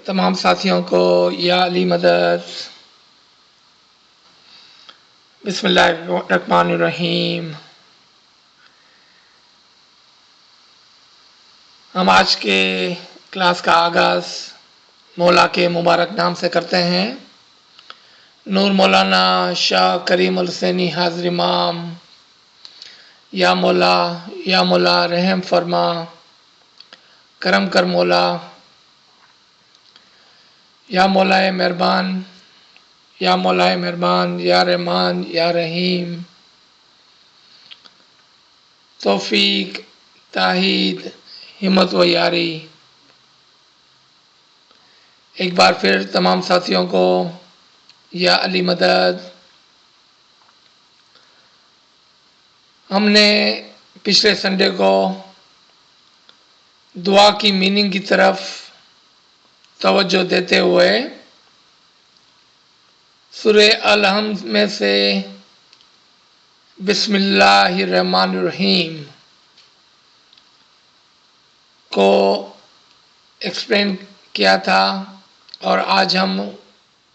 तमाम साथियों को या अली मदद। बिस्मिल्लाहिर्रहमानिर्रहीम। हम आज के क्लास का आगाज़ मौला के मुबारक नाम से करते हैं। नूर मौलाना शाह करीम हुसैनी हाज़िर इमाम। या मौला रहम फरमा, करम कर मौला। या मौलाए मेहरबान, या मौलाए मेहरबान, या रहमान, या रहीम। तौफीक, ताहीद, हिम्मत व यारी। एक बार फिर तमाम साथियों को या अली मदद। हमने पिछले संडे को दुआ की मीनिंग की तरफ तवज्जो देते हुए सूरह अल-हम्द में से बिस्मिल्लाहिर्रहमानिर्रहीम को एक्सप्लेन किया था और आज हम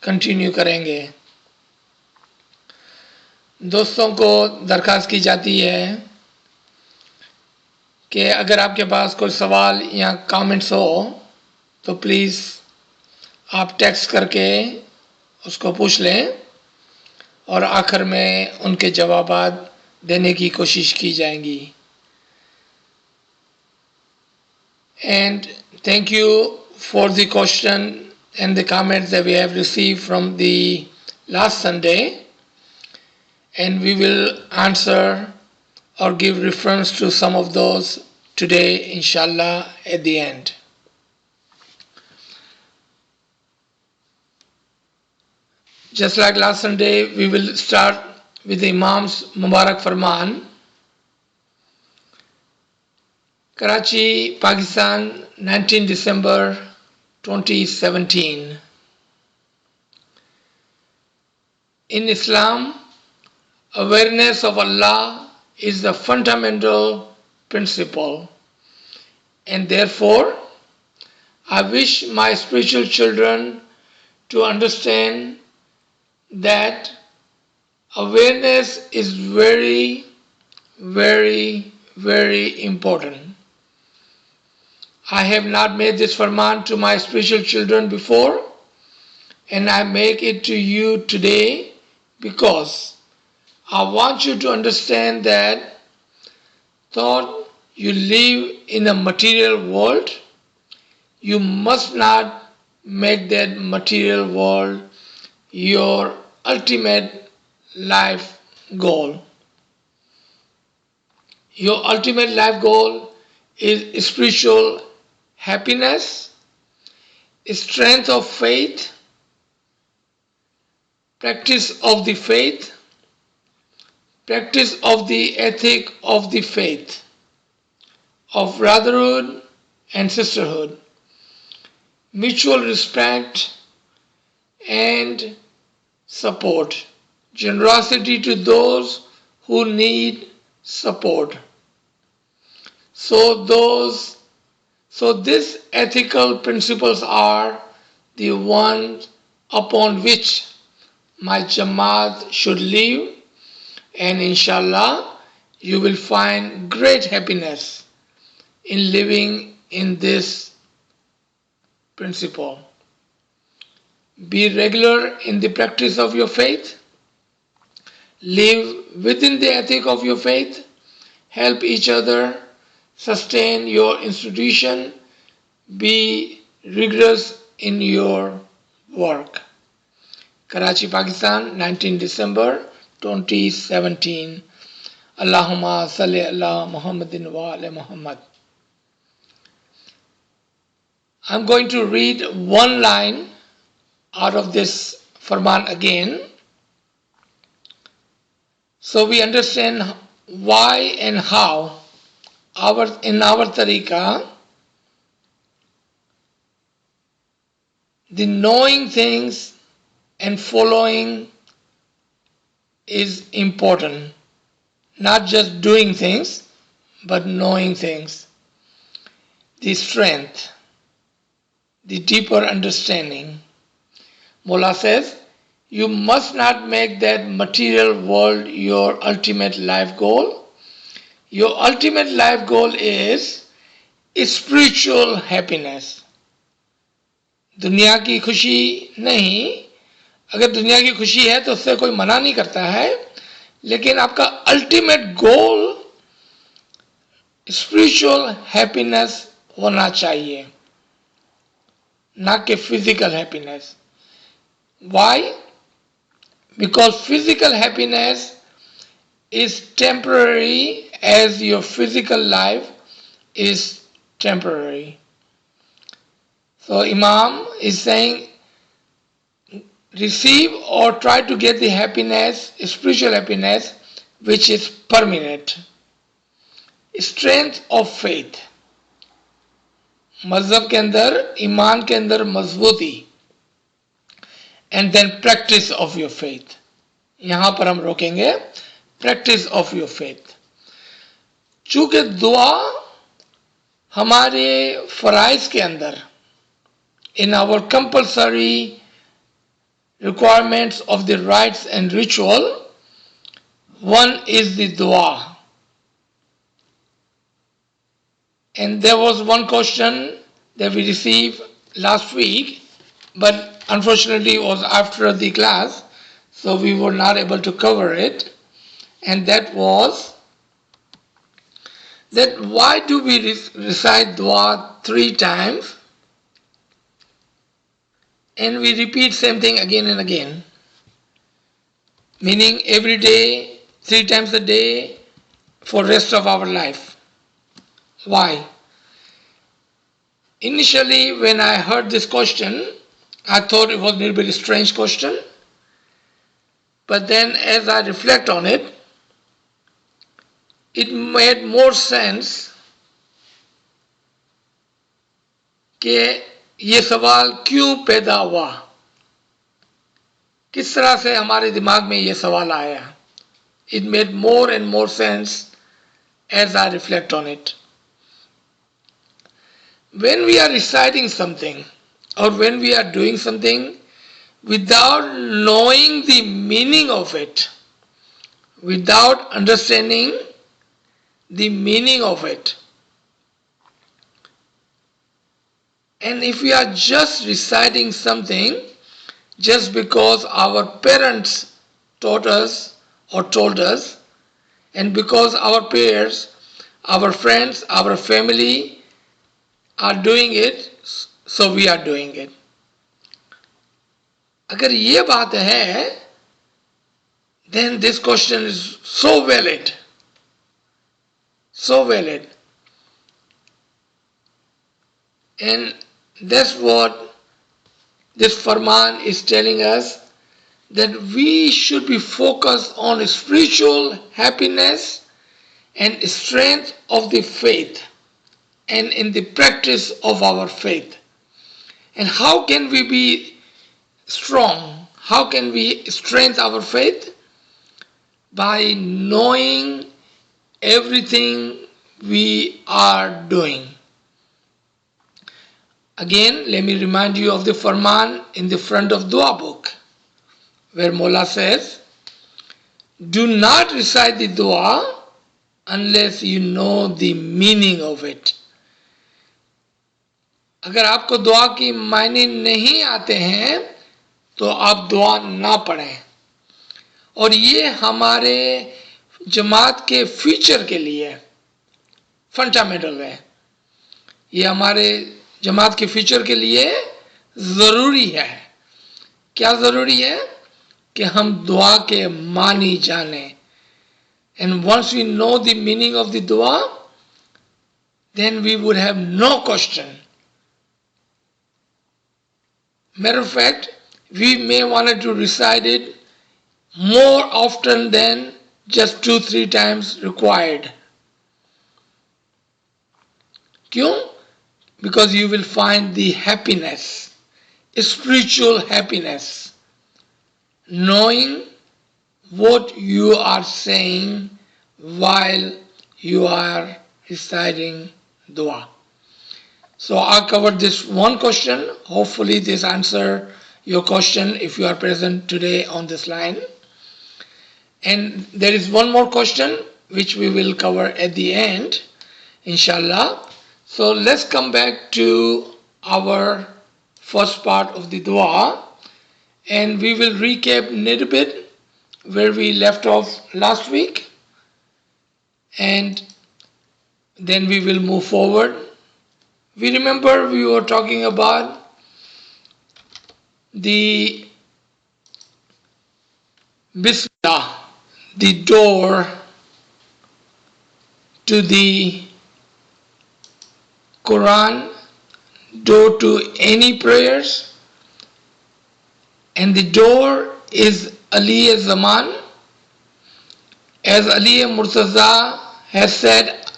कंटिन्यू करेंगे। दोस्तों को दरख्वास्त की जाती है कि अगर आपके पास कोई सवाल या कमेंट्स हो तो प्लीज़ आप टेक्स्ट करके उसको पूछ लें और आखिर में उनके जवाबात देने की कोशिश की जाएंगी। And thank you for the question and the comments that we have received from the last Sunday, and we will answer or give reference to some of those today, inshallah, at the end. Just like last Sunday, we will start with the Imam's Mubarak Farman. Karachi, Pakistan, 19 December 2017. In Islam, awareness of Allah is the fundamental principle, and therefore I wish my spiritual children to understand that awareness is very, very, very important. I have not made this farman to my spiritual children before, and I make it to you today because I want you to understand that though you live in a material world, you must not make that material world your ultimate life goal. Your ultimate life goal is spiritual happiness, strength of faith, practice of the faith, practice of the ethic of the faith, of brotherhood and sisterhood, mutual respect and support, generosity to those who need support. So these ethical principles are the ones upon which my Jamaat should live, and inshallah you will find great happiness in living in this principle. Be regular in the practice of your faith, live within the ethic of your faith, help each other, sustain your institution, be rigorous in your work. Karachi, Pakistan, 19 December 2017. Allahumma salli ala Muhammadin wa ala Muhammad. I'm going to read one line out of this farman again, so we understand why and how in our tariqah the knowing things and following is important. Not just doing things, but knowing things. The strength. the deeper understanding. Mola says, you must not make that material world your ultimate life goal. Your ultimate life goal is spiritual happiness. दुनिया की खुशी नहीं. अगर दुनिया की खुशी है तो उससे कोई मना नहीं करता है, लेकिन आपका अल्टीमेट गोल स्पिरिचुअल हैप्पीनेस होना चाहिए, ना कि physical happiness. Why? Because physical happiness is temporary as your physical life is temporary. So Imam is saying, receive or try to get the happiness, spiritual happiness, which is permanent. Strength of faith. मजहब के अंदर, ईमान के अंदर मजबूती. And then practice of your faith. यहां पर हम रोकेंगे. Practice of your faith. चूंकि दुआ हमारे फराइज के अंदर, in our compulsory requirements of the rites and ritual, one is the dua. And there was one question that we received last week, but unfortunately it was after the class, so we were not able to cover it. And that was that why do we recite dua 3 times and we repeat same thing again and again, meaning every day 3 times a day for rest of our life. Why? Initially when I heard this question, I thought it was a little bit strange question, but then as I reflect on it, it made more sense कि ये सवाल क्यों पैदा हुआ, किस तरह से हमारे दिमाग में ये सवाल आया. It made more and more sense as I reflect on it. When we are reciting something or when we are doing something without knowing the meaning of it, without understanding the meaning of it, and if we are just reciting something just because our parents taught us or told us, and because our peers, our friends, our family are doing it, so we are doing it. अगर ये बात है, then this question is so valid. So valid. And that's what this Farman is telling us, that we should be focused on spiritual happiness and strength of the faith and in the practice of our faith. And how can we be strong? How can we strengthen our faith? By knowing everything we are doing. Again, let me remind you of the Farman in the front of Dua book, where Mola says, do not recite the Dua unless you know the meaning of it. अगर आपको दुआ की मायने नहीं आते हैं तो आप दुआ ना पढ़ें. और ये हमारे जमात के फ्यूचर के लिए फंडामेंटल है. ये हमारे जमात के फ्यूचर के लिए ज़रूरी है. क्या ज़रूरी है? कि हम दुआ के मानी जाने. And once we know the meaning of the dua, then we would have no question. Matter of fact, we may want to recite it more often than just 2-3 times required. क्यों? Because you will find the happiness, spiritual happiness, knowing what you are saying while you are reciting dua. So I covered this one question. Hopefully this answer your question if you are present today on this line. And there is one more question which we will cover at the end, inshallah. So let's come back to our first part of the dua, and we will recap a little bit where we left off last week, and then we will move forward. We remember we were talking about the Bismillah, the door to the Quran, door to any prayers, and the door is Ali Zaman. As Ali Murtaza has said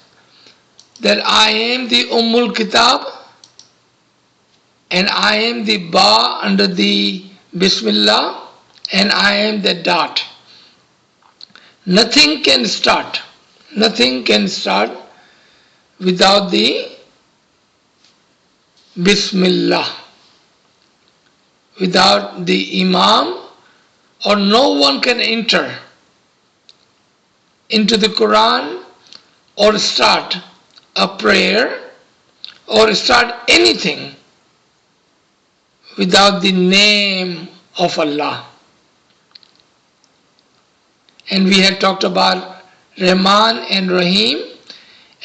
that I am the Ummul Kitab and I am the Ba under the Bismillah and I am the dot. Nothing can start without the Bismillah, without the Imam, or no one can enter into the Quran or start a prayer or start anything without the name of Allah. And we had talked about Rahman and Rahim,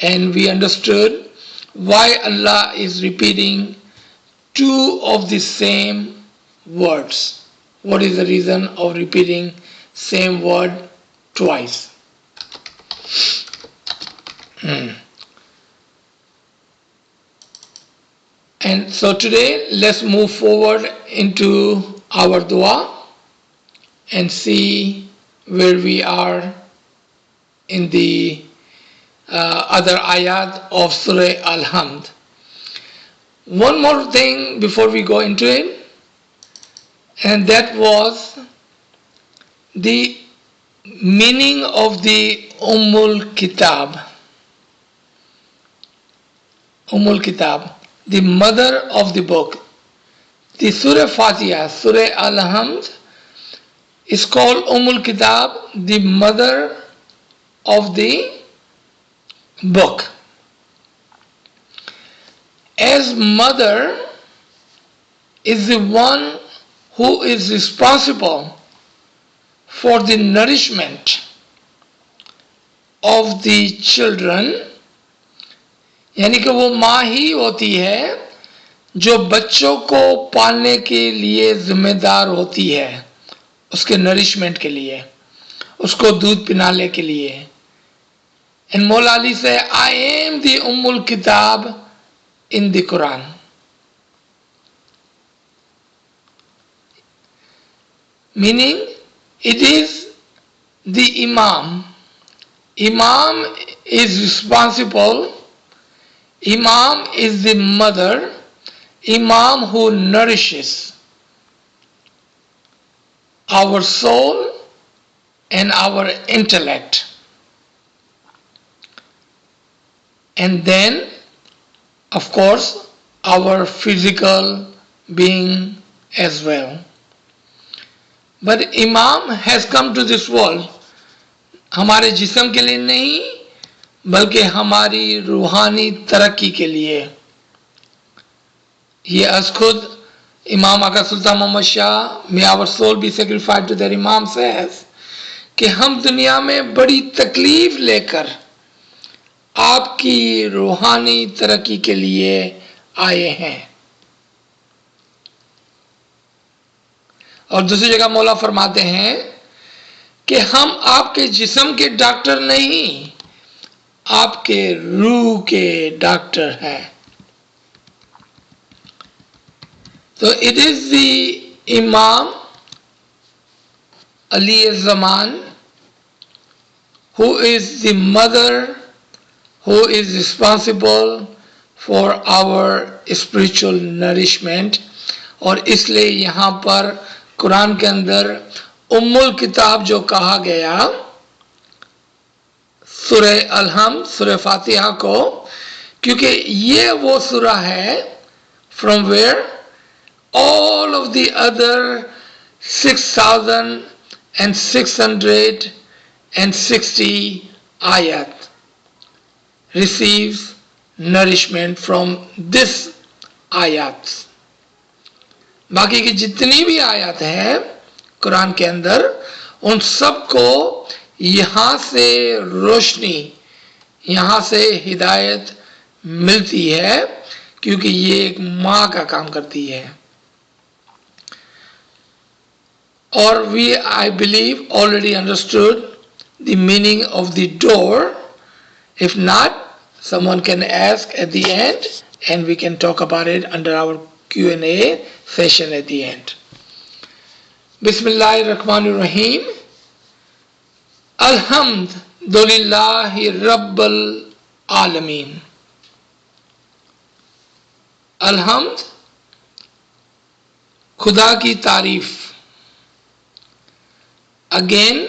and we understood why Allah is repeating two of the same words. What is the reason of repeating same word twice? And so today let's move forward into our dua and see where we are in the other ayat of Surah Al-Hamd. One more thing before we go into it, and that was the meaning of the Ummul Kitab. Ummul Kitab, the mother of the book. The Surah Fatiha, Surah Al-Hamd, is called Ummul Kitab, the mother of the book. As mother is the one who is responsible for the nourishment of the children, यानी कि वो माँ ही होती है जो बच्चों को पालने के लिए जिम्मेदार होती है, उसके नरिशमेंट के लिए, उसको दूध पिलाने के लिए. And Mawla Ali said, I am the Ummul Kitab in the Quran. Meaning, it is the Imam. Imam is responsible. Imam is the mother. Imam who nourishes our soul and our intellect. And then, of course, our physical being as well. But Imam has come to this world हमारे जिस्म के लिए नहीं, बल्कि हमारी रूहानी तरक्की के लिए. ये आज खुद इमाम आका सुल्तान Mohammad Shah, may our soul be sacrificed to their Imam, says कि हम दुनिया में बड़ी तकलीफ लेकर आपकी रूहानी तरक्की के लिए आए हैं. और दूसरी जगह मौला फरमाते हैं कि हम आपके जिस्म के डॉक्टर नहीं, आपके रूह के डॉक्टर हैं. So it is the Imam Ali Zaman who is the mother, who is responsible for our spiritual nourishment. और इसलिए यहाँ पर कुरान के अंदर उम्मुल किताब जो कहा गया सूरह अल-हम्द, सूरह फातिहा को, क्योंकि ये वो सूरा है from where all of the other 6,660 ayat receives nourishment from this ayat. बाकी की जितनी भी आयत है कुरान के अंदर उन सबको यहाँ से रोशनी, यहाँ से हिदायत मिलती है, क्योंकि ये एक माँ का काम करती है. और we, I believe, already understood the meaning of the door. If not, someone can ask at the end and we can talk about it under our Q&A session at the end. Bismillahir Rahmanir Rahim. Alhamdulillahi Rabbil Alameen. Alhamd, खुदा की तारीफ. Again,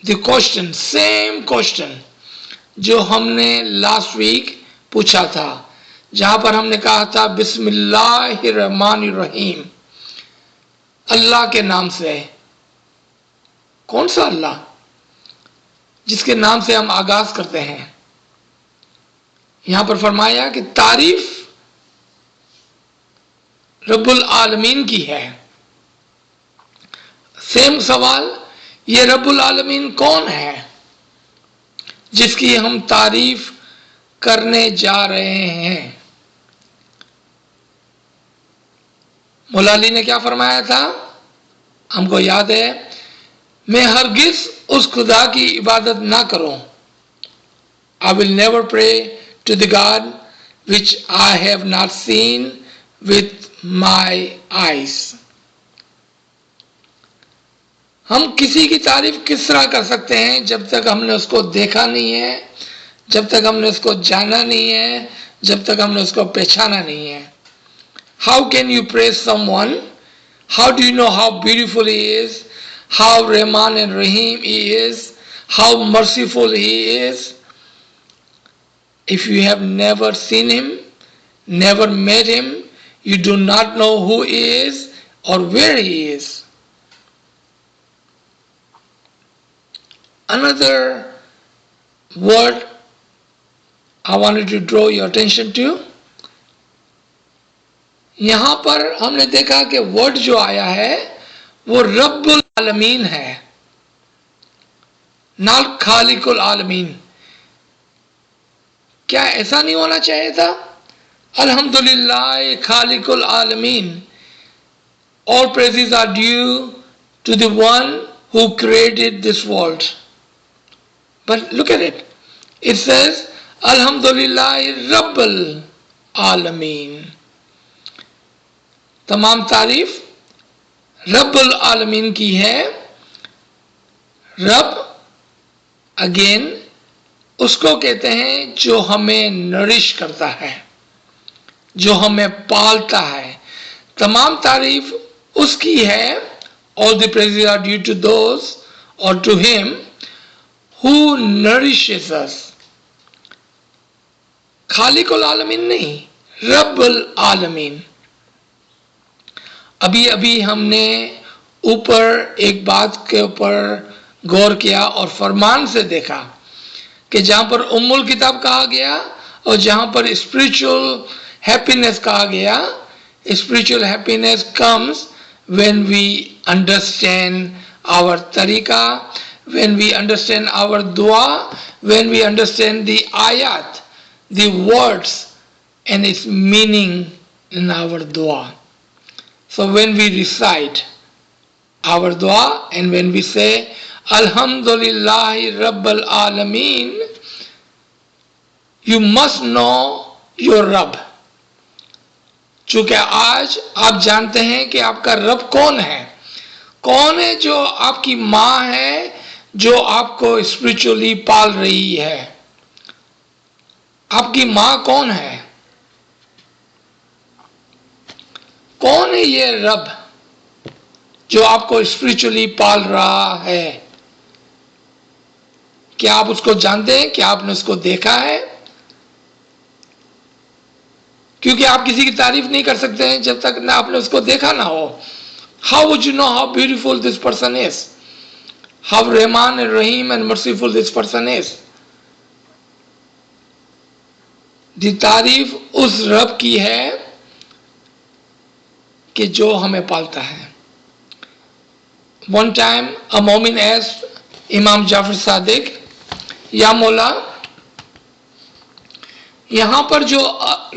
the question, same question जो हमने last week पूछा था, जहां पर हमने कहा था बिस्मिल्लाहिर्रहमानिर्रहीम, अल्लाह के नाम से. कौन सा अल्लाह जिसके नाम से हम आगाज करते हैं? यहां पर फरमाया कि तारीफ रब्बुल आलमीन की है. सेम सवाल, ये रब्बुल आलमीन कौन है जिसकी हम तारीफ करने जा रहे हैं? मौला अली ने क्या फरमाया था? हमको याद है, मैं हरगिज उस खुदा की इबादत ना करूं. I will never pray to the God which I have not seen with my eyes. हम किसी की तारीफ किस तरह कर सकते हैं जब तक हमने उसको देखा नहीं है, जब तक हमने उसको जाना नहीं है, जब तक हमने उसको पहचाना नहीं है? How can you praise someone? How do you know how beautiful he is, how Rahman and Rahim he is, how merciful he is, if you have never seen him, never met him, you do not know who he is or where he is? Another word I wanted to draw your attention to, यहां पर हमने देखा कि word जो आया है वो रब्बुल आलमीन है, ना खालिकुल आलमीन. क्या ऐसा नहीं होना चाहिए था? अल्हम्दुलिल्लाह खालिकुल आलमीन, all praises are due to the one who created this world. But look at it. It says, Alhamdulillah Rabbil Alameen. तमाम तारीफ रब्बुल आलमीन की है. रब अगेन उसको कहते हैं जो हमें नरिश करता है, जो हमें पालता है. तमाम तारीफ उसकी है. All the praises are due to those or to him who nourishes us. खालिकुल आलमीन नहीं, रब्बुल आलमीन. अभी अभी हमने ऊपर एक बात के ऊपर गौर किया और फरमान से देखा कि जहां पर उम्मुल किताब कहा गया और जहां पर स्पिरिचुअल हैप्पीनेस कहा गया, spiritual happiness comes when we understand our tariqah, when we understand our dua, when we understand the ayat, the words and its meaning in our dua. So when we recite our dua and when we say Alhamdulillahi Rabbil Alameen, you must know your Rabb. चूंकि आज आप जानते हैं कि आपका रब कौन है. कौन है जो आपकी माँ है, जो आपको स्पिरिचुअली पाल रही है. आपकी माँ कौन है? कौन है ये रब जो आपको स्पिरिचुअली पाल रहा है? क्या आप उसको जानते हैं? क्या आपने उसको देखा है? क्योंकि आप किसी की तारीफ नहीं कर सकते हैं जब तक ना आपने उसको देखा ना हो. How would you know how beautiful this person is? How Rahman and Rahim and merciful this person is? दी तारीफ उस रब की है कि जो हमें पालता है. One time a मोमिन asked इमाम जाफर सादिक, या मौला, यहां पर जो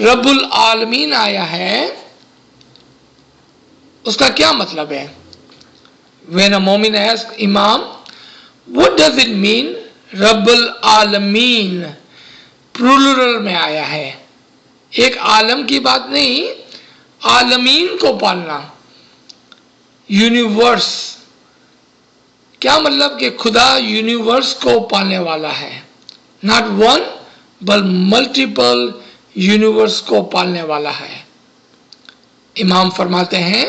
रब्बुल आलमीन आया है उसका क्या मतलब है? When a मोमिन asked इमाम, what does it mean रब्बुल आलमीन? प्लूरल में आया है, एक आलम की बात नहीं, आलमीन को पालना, यूनिवर्स. क्या मतलब कि खुदा यूनिवर्स को पालने वाला है. नॉट वन बल मल्टीपल यूनिवर्स को पालने वाला है. इमाम फरमाते हैं,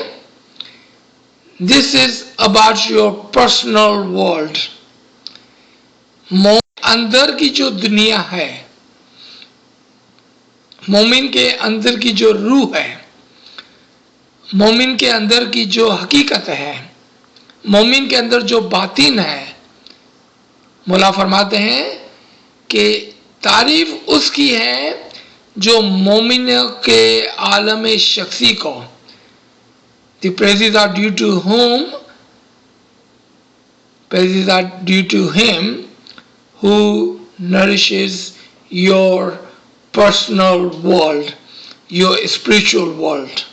this is about your personal world. अंदर की जो दुनिया है, मोमिन के अंदर की जो रूह है, मोमिन के अंदर की जो हकीकत है, मोमिन के अंदर जो बातिन है, मौला फरमाते हैं कि तारीफ उसकी है जो मोमिन के आलम शख्सी को, the praises are due to whom? Praises are due to him who nourishes your personal world, your spiritual world.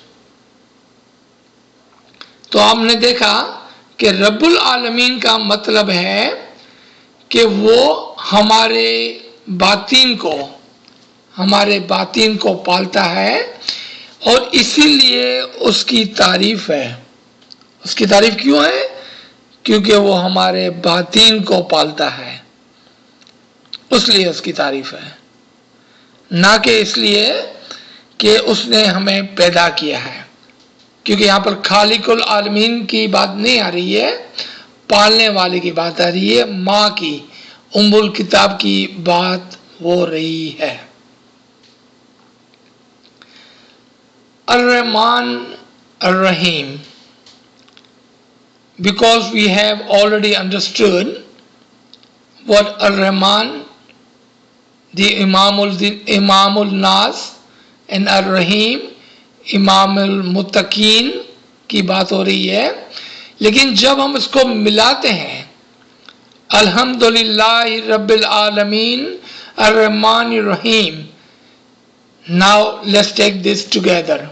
तो आपने देखा कि रब्बुल आलमीन का मतलब है कि वो हमारे बातिन को पालता है, और इसीलिए उसकी तारीफ है. उसकी तारीफ क्यों है? क्योंकि वो हमारे बातिन को पालता है, उसलिए उसकी तारीफ है, ना कि इसलिए कि उसने हमें पैदा किया है. क्योंकि यहाँ पर खालिकुल आलमीन की बात नहीं आ रही है, पालने वाले की बात आ रही है, माँ की, उम्मुल किताब की बात हो रही है. Ar-Rahman, Ar-Rahim. Because we have already understood what Ar-Rahman, the Imamul Nas, and Ar-Rahim, Imamul Muttaqin की बात हो रही है. लेकिन जब हम इसको मिलाते हैं, अल्हम्दुलिल्लाहि रब्बिल आलमीन अर्रहमान रहीम. Now let's take this together.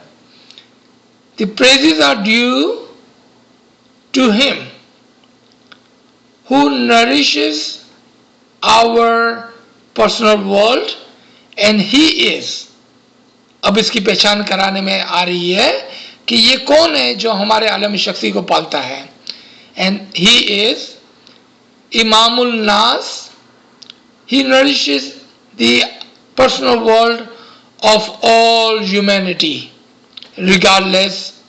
The praises are due to him who nourishes our personal world, and he is. अब इसकी पहचान कराने में आ रही है कि ये कौन है जो हमारे आलम शख्सी को पालता है. And he is Imamul Nas. He nourishes the personal world of all humanity, regardless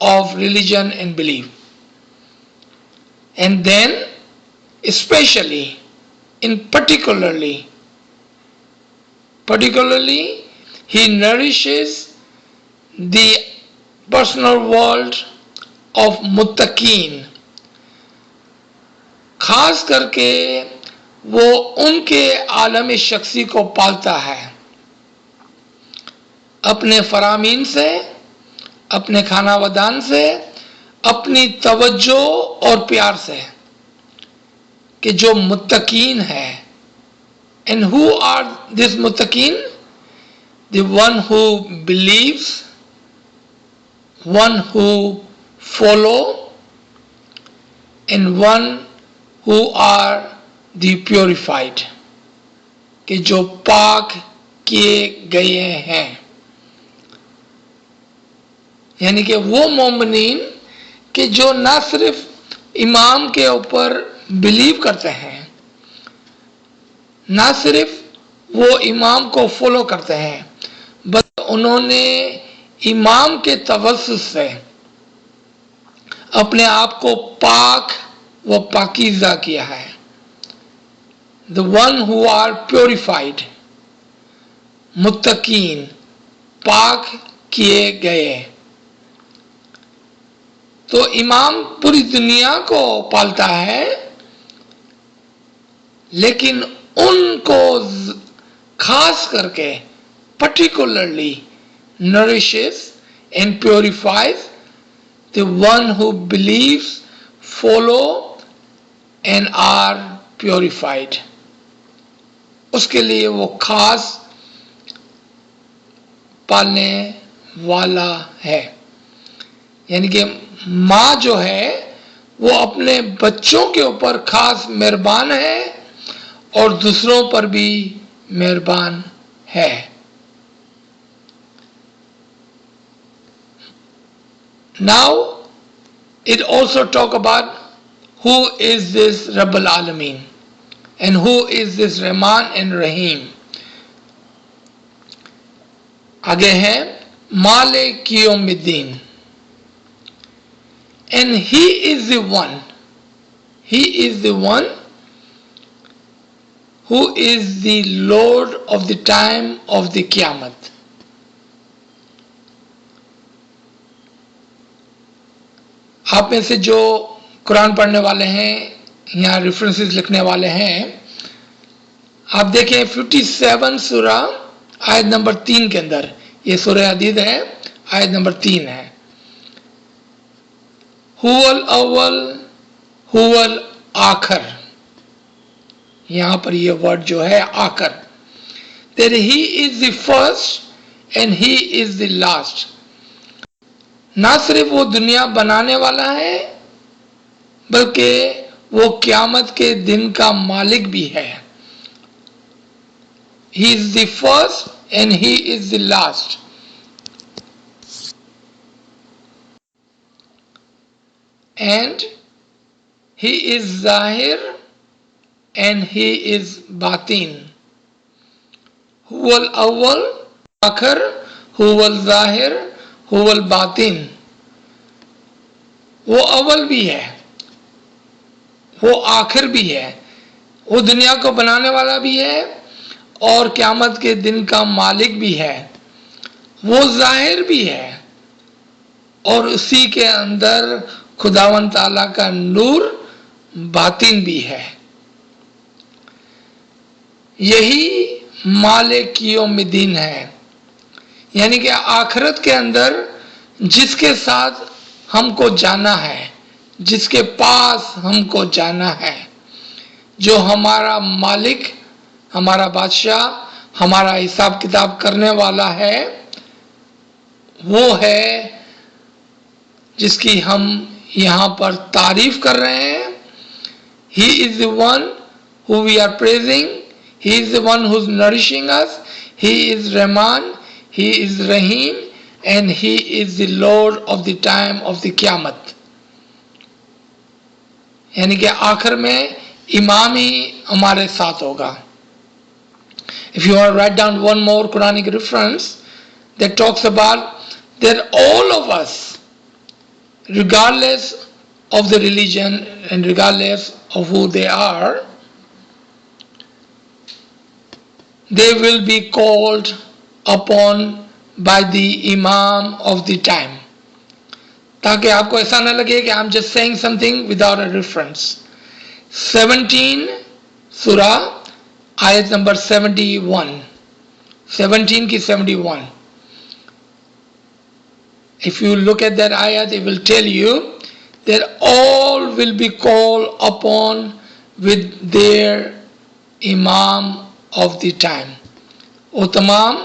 of religion and belief. And then, especially, particularly, he nourishes the personal world of muttaqin. खास करके वो उनके आलम शख्सी को पालता है, अपने फरामीन से, अपने खाना वदान से, अपनी तवज्जो और प्यार से, कि जो मुत्तकीन है. And who are these muttaqin? The one who believes, one who follow, and one who are the purified, कि जो पाक किए गए हैं. यानी कि वो मोमिनीन कि जो ना सिर्फ इमाम के ऊपर बिलीव करते हैं, ना सिर्फ वो इमाम को फॉलो करते हैं, बल्कि उन्होंने इमाम के तवस्सुस से अपने आप को पाक व पाकीज़ा किया है. The one who are purified, muttaqin, पाक किए गए। तो इमाम पूरी दुनिया को पालता है, लेकिन उनको खास करके particularly nourishes and purifies the one who believes, follow and are purified. उसके लिए वो खास पालने वाला है। यानी कि माँ जो है वो अपने बच्चों के ऊपर खास मेहरबान है और दूसरों पर भी मेहरबान है। Now it also talk about who is this Rabbul Alameen and who is this Rahman and Rahim. आगे है Malik Yawmiddin, and he is the one who is the Lord of the time of the Qiyamah. आप में से जो कुरान पढ़ने वाले हैं यहाँ रेफरेंसेस लिखने वाले हैं, आप देखें 57 सूरा आयत नंबर 3 के अंदर, ये सूरह हदीद है, आयत नंबर 3 है। हुवल अव्वल हुवल आखिर, यहाँ पर ये वर्ड जो है आखिर, that he is the first and he is the last। ना सिर्फ वो दुनिया बनाने वाला है, बल्कि वो क़यामत के दिन का मालिक भी है। He is the first and he is the last। And he is Zahir and he is Batin। हुवल अव्वल आखिर, हुवल ज़ाहिर, हुवल बातिन। वो अव्वल भी है, वो आखिर भी है, वो दुनिया को बनाने वाला भी है और क़यामत के दिन का मालिक भी है। वो ज़ाहिर भी है और उसी के अंदर खुदावंद ताला का नूर बातिन भी है। यही मालिक यौमिद्दीन है, यानी कि आखिरत के अंदर जिसके साथ हमको जाना है, जिसके पास हमको जाना है, जो हमारा मालिक, हमारा बादशाह, हमारा हिसाब किताब करने वाला है, वो है जिसकी हम यहाँ पर तारीफ कर रहे हैं। He is the one who we are praising, he is the one who's nourishing us, he is Rahman, he is Rahim and he is the Lord of the time of the Qiyamah। यानी कि आखिर में इमाम ही हमारे साथ होगा। If you want to write down one more Quranic reference that talks about that all of us, regardless of the religion and regardless of who they are, they will be called upon by the Imam of the time। ताकि आपको ऐसा ना लगे कि I'm just saying something without a reference। 17 सूरा आयत number 71, 17 की 71। If you look at that ayat, it will tell you that all will be called upon with their Imam of the time। वो तमाम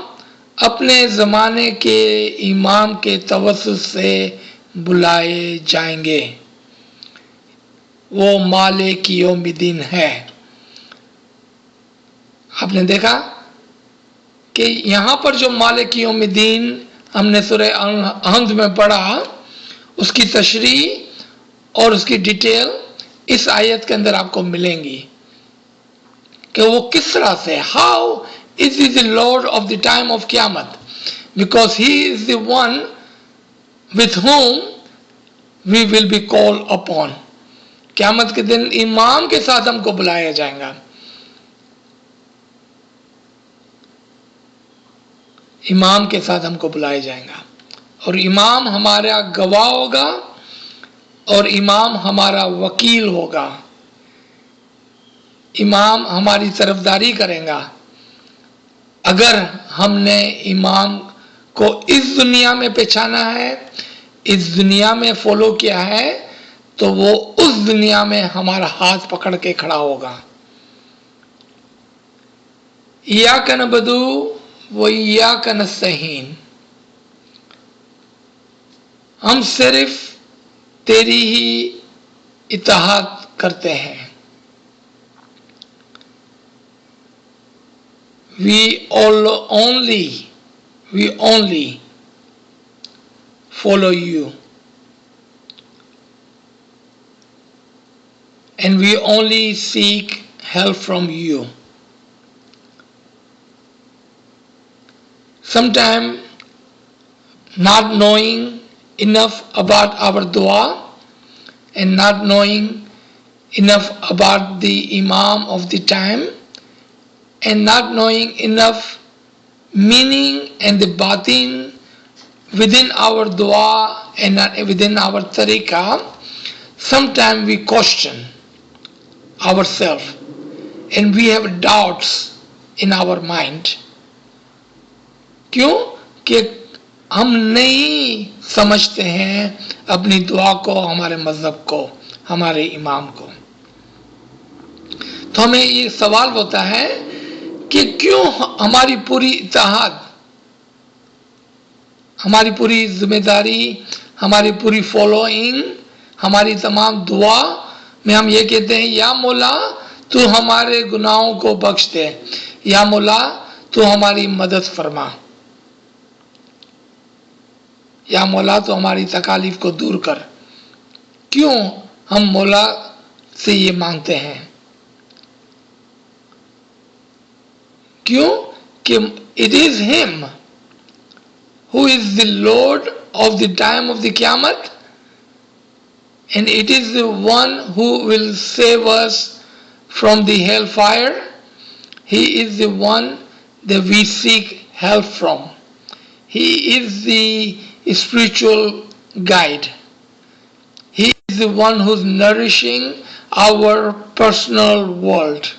अपने ज़माने के इमाम के तवस्सुत से बुलाए जाएंगे। वो मालिक यौमिद्दीन है। आपने देखा कि यहाँ पर जो मालिक यौमिद्दीन हमने सूरह अहद में पढ़ा, उसकी तशरीह और उसकी डिटेल इस आयत के अंदर आपको मिलेंगी कि वो किस तरह से, how is he the lord of the time of क़यामत, because he is the one with whom we will be called upon. क़यामत के दिन इमाम के साथ हमको बुलाया जाएगा। इमाम के साथ हमको बुलाया जाएगा और इमाम हमारा गवाह होगा और इमाम हमारा वकील होगा। इमाम हमारी तरफदारी करेगा। अगर हमने इमाम को इस दुनिया में पहचाना है, इस दुनिया में फॉलो किया है, तो वो उस दुनिया में हमारा हाथ पकड़ के खड़ा होगा। इय्याक नअबुदु व इय्याक नस्तईन, हम सिर्फ तेरी ही इताअत करते हैं। We only follow you, and we only seek help from you. Sometimes not knowing enough about our dua and not knowing enough about the Imam of the time and not knowing enough meaning and the batin within our dua and within our tariqah, sometimes we question ourselves and we have doubts in our mind. क्यों? कि हम नहीं समझते हैं अपनी दुआ को, हमारे मजहब को, हमारे इमाम को। तो हमें ये सवाल होता है कि क्यों हमारी पूरी इताअत, हमारी पूरी जिम्मेदारी, हमारी पूरी फॉलोइंग, हमारी तमाम दुआ में हम ये कहते हैं या मौला तू हमारे गुनाहों को बख्श दे, या मौला तू हमारी मदद फरमा, या मौला तो हमारी तकालीफ को दूर कर। क्यों हम मौला से ये मांगते हैं? क्यों? कि it is him who is the Lord of the time of the Qiyamah, and it is the one who will save us from the hellfire. He is the one that we seek help from. He is the spiritual guide. He is the one who's nourishing our personal world.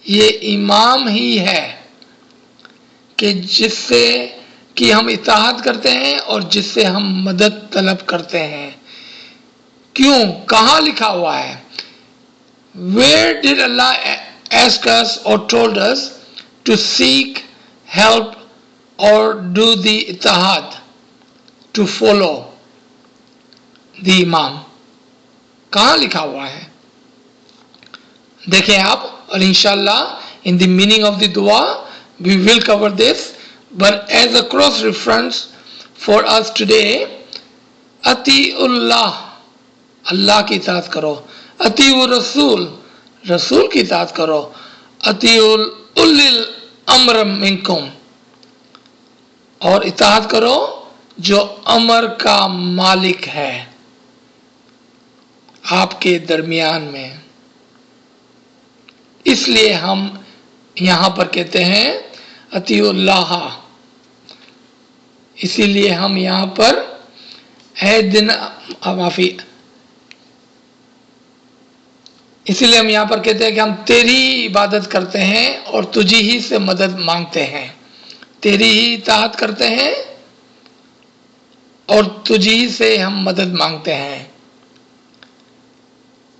ये इमाम ही है कि जिससे कि हम इताअत करते हैं और जिससे हम मदद तलब करते हैं। क्यों? कहाँ लिखा हुआ है? Where did Allah ask us or told us to seek help or do the itaat, to follow the imam? कहाँ लिखा हुआ है? देखें आप, और इंशाल्लाह in the meaning of the dua we will cover this, but as a cross reference for us today, Atiullah, अल्लाह की इताअत करो, अतीउर रसूल, रसूल की इताअत करो, अतीउल उलिल अम्र मिनकुम, और इताअत करो जो अमर का मालिक है आपके दरमियान में। इसलिए हम यहां पर कहते हैं अतीउल्लाह, इसीलिए हम यहां पर है दिन माफी, इसीलिए हम यहां पर कहते हैं कि हम तेरी इबादत करते हैं और तुझी ही से मदद मांगते हैं, तेरी ही इताअत करते हैं और तुझी से हम मदद मांगते हैं।